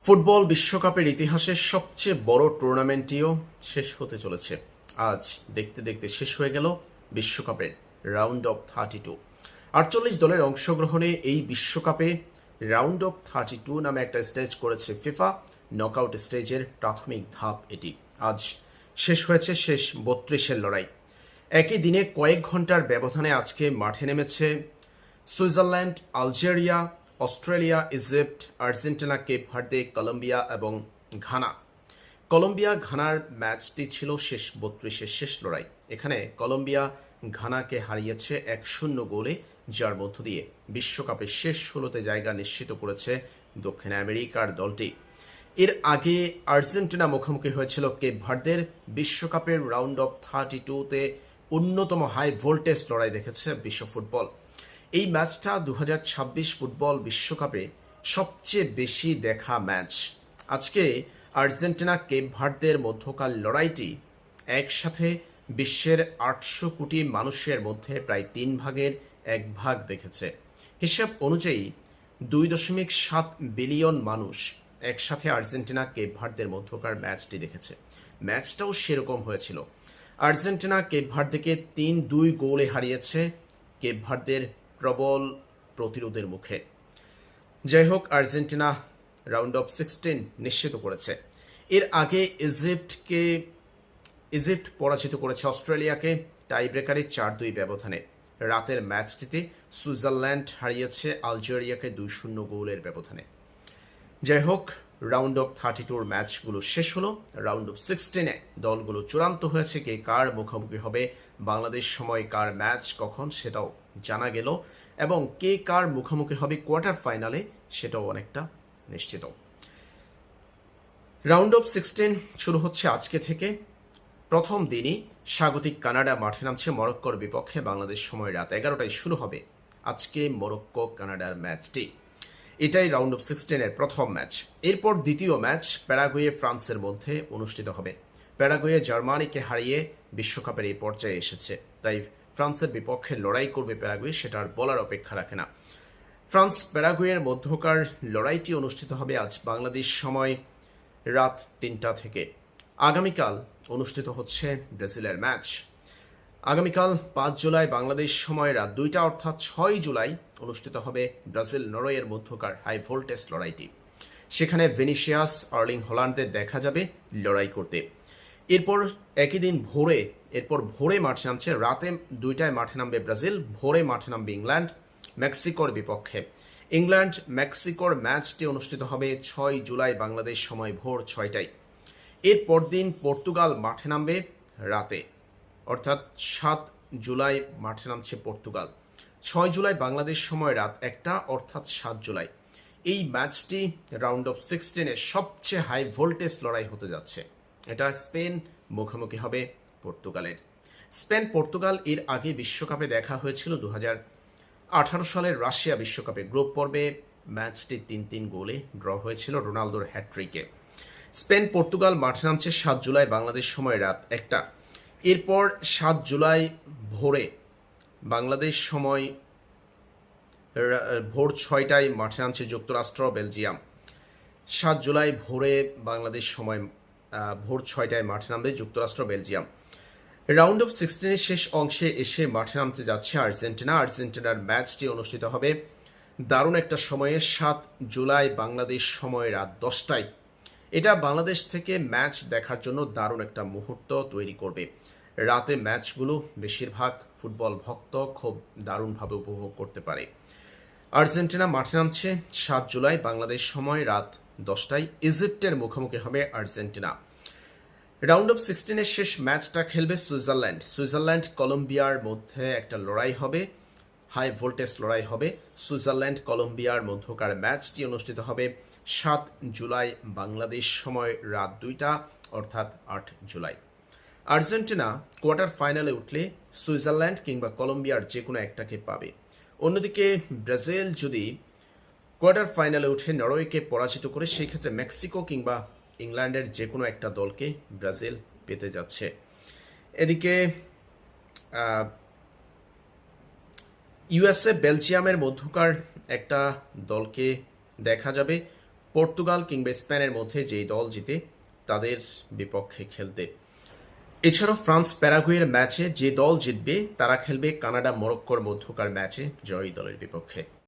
Football বিশ্বকাপের ইতিহাসের সবচেয়ে বড় টুর্নামেন্টটিও শেষ হতে চলেছে। আজ দেখতে দেখতে শেষ হয়ে গেল বিশ্বকাপের রাউন্ড অফ 32। 48 দলের অংশগ্রহণে এই বিশ্বকাপে রাউন্ড অফ 32 নামে একটা স্টেজ করেছে ফিফা। নকআউট স্টেজের প্রাথমিক ধাপ এটি। আজ শেষ হয়েছে শেষ 32-এর লড়াই। একই দিনে কয়েক ঘন্টার ব্যবধানে আজকে মাঠে নেমেছে Switzerland, Algeria, Australia, Egypt, Argentina, Cape Verde, Colombia এবং ঘানা। কলম্বিয়া ঘানার ম্যাচটি ছিল শেষ 32-এর শেষ লড়াই। এখানে কলম্বিয়া ঘানাকে হারিয়েছে 1-0 গোলে, যার মধ্য দিয়ে বিশ্বকাপের শেষ 16তে জায়গা নিশ্চিত করেছে দক্ষিণ আমেরিকার দলটি। এর আগে আর্জেন্টিনা মুখোমুখি হয়েছিল কেপ ভার্দের। বিশ্বকাপের রাউন্ড অফ 32-তে অন্যতম হাই ভোল্টেজ লড়াই দেখেছে বিশ্ব ফুটবল। এই ম্যাচটা 2026 ফুটবল বিশ্বকাপে সবচেয়ে বেশি দেখা ম্যাচ। আজকে আর্জেন্টিনা কেপ ভার্দের মধ্যকার লড়াইটি একসাথে বিশ্বের 800 কোটি মানুষের মধ্যে প্রায় 3 ভাগের 1 ভাগ দেখেছে। হিসাব অনুযায়ী 2.7 বিলিয়ন মানুষ একসাথে আর্জেন্টিনা কেপ ভার্দের মধ্যকার ম্যাচটি দেখেছে। ম্যাচটাও সেরকম হয়েছিল। আর্জেন্টিনা কেপ ভার্দেকে 3-2 গোলে হারিয়েছে কেপ ভার্দের প্রবল প্রতিরোধের মুখে। যাই হোক, আর্জেন্টিনা রাউন্ড অফ 16 নিশ্চিত করেছে। এর আগে ইজিপ্ট পরাজিত করেছে অস্ট্রেলিয়াকে টাই ব্রেকারে 4-2 ব্যবধানে। রাতের ম্যাচটিতে সুইজারল্যান্ড হারিয়েছে আলজেরিয়াকে 2-0 গোলের ব্যবধানে। যাই হোক, রাউন্ড অফ 32-র ম্যাচগুলো শেষ হলো। রাউন্ড অফ 16-এ দলগুলো চূড়ান্ত হয়েছে। কে কার মুখোমুখি হবে, বাংলাদেশ সময় কার ম্যাচ কখন সেটাও জানা গেল, এবং কে কার মুখোমুখি হবে কোয়ার্টার ফাইনালে সেটাও অনেকটা নিশ্চিত। রাউন্ড অফ 16 শুরু হচ্ছে আজকে থেকে। প্রথম দিনই স্বাগতিক কানাডা মাঠে নামছে মরক্কোর বিপক্ষে। বাংলাদেশ সময় রাত 11টায় শুরু হবে আজকে মরক্কো কানাডার ম্যাচটি। এটাই রাউন্ড অফ 16-এর প্রথম ম্যাচ। এরপর দ্বিতীয় ম্যাচ প্যারাগুয়ে ফ্রান্সের মধ্যে অনুষ্ঠিত হবে। প্যারাগুয়ে জার্মানিকে হারিয়ে বিশ্বকাপের এই পর্যায়ে এসেছে, তাই ফ্রান্সের বিপক্ষে লড়াই করবে প্যারাগুয়ে, সেটার বলার অপেক্ষা রাখে না। ফ্রান্স প্যারাগুয়ের মধ্যকার লড়াইটি অনুষ্ঠিত হবে আজ বাংলাদেশ সময় রাত 3টা থেকে। আগামীকাল অনুষ্ঠিত হচ্ছে ব্রাজিলের ম্যাচ। আগামীকাল 5 জুলাই বাংলাদেশ সময় রাত 2টা অর্থাৎ 6 জুলাই অনুষ্ঠিত হবে ব্রাজিল নরওয়ের মধ্যকার হাই ভোল্টেজ লড়াইটি। সেখানে ভিনিসিয়াস, আর্লিং হল্যান্ডদের দেখা যাবে লড়াই করতে। এরপর একই দিন ভোরে মাঠে নামছে, রাতে 2টায় মাঠে নামবে ব্রাজিল, ভোরে মাঠে নামবে ইংল্যান্ড মেক্সিকোর বিপক্ষে। ইংল্যান্ড মেক্সিকোর ম্যাচটি অনুষ্ঠিত হবে 6 জুলাই বাংলাদেশ সময় ভোর 6টায়। এরপর দিন পর্তুগাল মাঠে নামবে রাতে, অর্থাৎ 7 জুলাই মাঠে নামছে পর্তুগাল। 6 জুলাই বাংলাদেশ সময় রাত 1টা অর্থাৎ 7 জুলাই। এই ম্যাচটি রাউন্ড অফ 16-এর সবচেয়ে হাই ভোল্টেজ লড়াই হতে যাচ্ছে। এটা স্পেন মুখোমুখি হবে পর্তুগালের। স্পেন পর্তুগাল এর আগে বিশ্বকাপে দেখা হয়েছিল 2018 সালের রাশিয়া বিশ্বকাপে। গ্রুপ পর্বে ম্যাচটি 3-3 গোলে ড্র হয়েছিল রোনালদোর হ্যাট্রিকে। স্পেন পর্তুগাল মাঠে নামছে 7 জুলাই বাংলাদেশ সময় রাত 1টা। এরপর 7 জুলাই ভোরে বাংলাদেশ সময় ভোর 6টায় মাঠে নামছে যুক্তরাষ্ট্র বেলজিয়াম। 7 জুলাই ভোরে বাংলাদেশ সময় ভোর 6টায় মাঠে নামবে যুক্তরাষ্ট্র বেলজিয়াম। রাউন্ড অফ 16-এর শেষ অংশে এসে মাঠে নামতে যাচ্ছে আর্জেন্টিনা। আর্জেন্টিনার ম্যাচটি অনুষ্ঠিত হবে দারুণ একটা সময়ে 7 জুলাই বাংলাদেশ সময় রাত 10টায়। এটা বাংলাদেশ থেকে ম্যাচ দেখার জন্য দারুণ একটা মুহূর্ত তৈরি করবে। রাতে ম্যাচগুলো বেশিরভাগ ফুটবল ভক্ত খুব দারুণভাবে উপভোগ করতে পারে। আর্জেন্টিনা মাঠে নামছে 7 জুলাই বাংলাদেশ সময় রাত 10টায়। ইজিপ্টের মুখোমুখি হবে আর্জেন্টিনা। রাউন্ড অফ 16-এর শেষ ম্যাচটা খেলবে সুইজারল্যান্ড কলম্বিয়ার মধ্যে একটা লড়াই হবে, হাই ভোল্টেজ লড়াই হবে। সুইজারল্যান্ড কলম্বিয়ার মধ্যকার ম্যাচটি অনুষ্ঠিত হবে 7 জুলাই বাংলাদেশ সময় রাত 2টা অর্থাৎ 8 জুলাই। আর্জেন্টিনা কোয়ার্টার ফাইনালে উঠলে সুইজারল্যান্ড কিংবা কলম্বিয়ার যে কোনো একটাকে পাবে। অন্যদিকে ব্রাজিল যদি কোয়ার্টার ফাইনালে উঠে নরওয়েকে পরাজিত করে, সেই ক্ষেত্রে মেক্সিকো কিংবা ইংল্যান্ডের যে কোনো একটা দলকে ব্রাজিল পেতে যাচ্ছে। এদিকে ইউএসএ বেলজিয়ামের মধ্যকার একটা দলকে দেখা যাবে। পর্তুগাল কিংবা স্পেনের মধ্যে যেই দল জিতে তাদের বিপক্ষে খেলতে। এছাড়াও ফ্রান্স প্যারাগুয়ের ম্যাচে যে দল জিতবে তারা খেলবে কানাডা মরক্কোর মধ্যকার ম্যাচে জয়ী দলের বিপক্ষে।